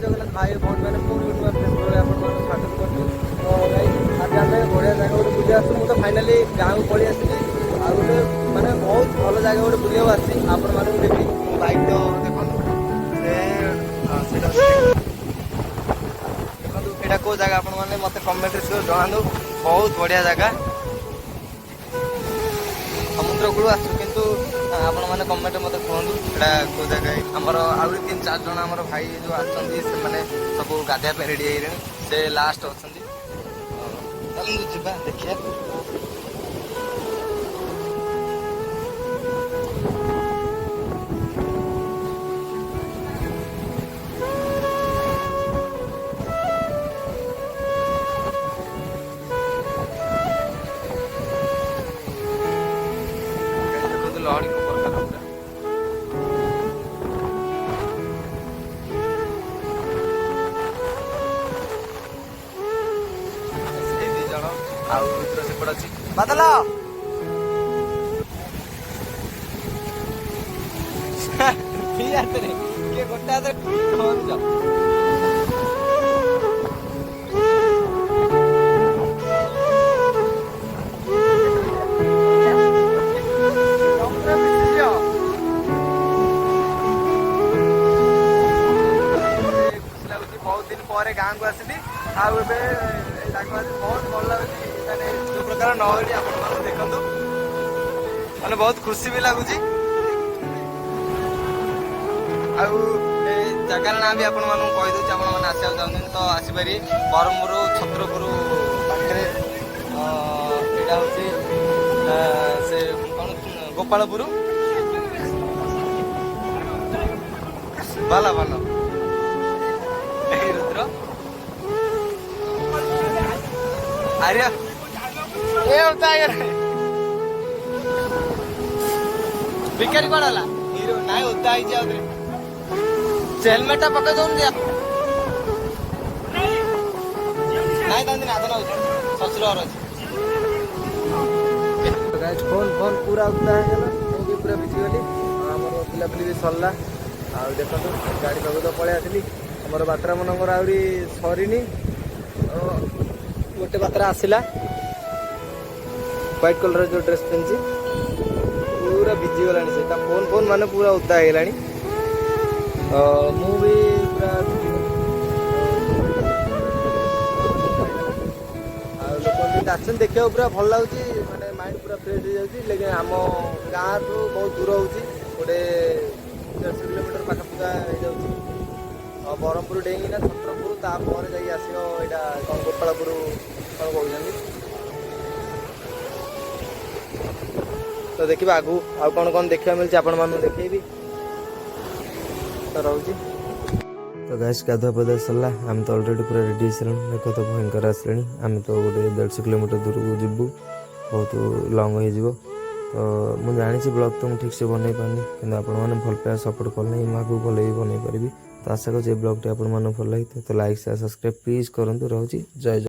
जगन्नाथ भाई भौणी मैंने पूरी नुआ फेस्टिवल आपको स्वागत करूँ। तो भाई आज आम बढ़िया जगह गोटे बुझे आसू मुझे फाइनाली गाँव को पलि आसी आ गोटे मैंने बहुत भल जगह गोटे बुझे आसी आपण मानक देवी बाइक तो देखो देखो कौ जगह आपण मैंने मत कमेंट जनातु बहुत बढ़िया जगह समुद्र कूल आसु किंतु आपण मैंने कमेंट मत कहूँ एटा कौ जगह आमर आउरी 3-4 जन आमर भाई जो आछंती से माने सब गाधिया पे रेडी हे से लास्ट अछंती चलू जीवा देखिया लहड़ी को प्रकार सेपट अच्छी बादल गोटे हाथ बहुत दिन पर गाँव को आसली बहुत भल लगे जो प्रकार नहरी आप देखु मैंने बहुत खुशी भी लगुच जगार ना भी आपण कहीदे आपने आसा चाहते तो आसपारे ब्रह्मपुर छत्रपुर पाखे यहाँ हूँ से गोपालपुर भल भल रुद्र आर्य भिकारी कौन है हीरो ना उदा हेलमेट पकड़ दौन दिया ना नादन शशुर फोन फोन पूरा उदा है पूरा भिजिगली आम पिलापिली भी सरला आ देखो गाड़ी पाक तो पलि आसली आमर बात्रा मनकर आहरी सरीनी गोटे बात्रा आसला व्हाइट कलर जो ड्रेस पिंधि पूरा भिजिगला से फोन फोन माने पूरा उदा है मु भी पूरा लोक आसन देखा पूरा भल लगे माने माइंड पूरा फ्रेश हो जाए लेकिन आम गाँव ठू बहुत दूर हो गोटे 150 किलोमीटर पाखापुखा हो ब्रह्मपुर डेईना छत्रपुर तापर जा आसो गोपालपुर कौन कहते तो देखा आगू आउ कौन कौन देखा मिलती आपण मानू देखेबी तो रोची तो गैस गाधुआ पदा सरला आम तो अलरेडी पूरा रेडी हो देख तो भयंकर आसले आम तो गोटे 150 किलोमीटर दूर को जीवु बहुत लंग हो तो मुझे जानी ब्लॉग तो मुझे ठीक से बनई पानी कि आप भल पाया सपोर्ट कले मुझे आगे भल भी बनई पारि तो आशा कर ब्लॉग टी आप भल लगी तो लाइक शेयर सब्सक्राइब प्लीज करूँ रोची जय जय।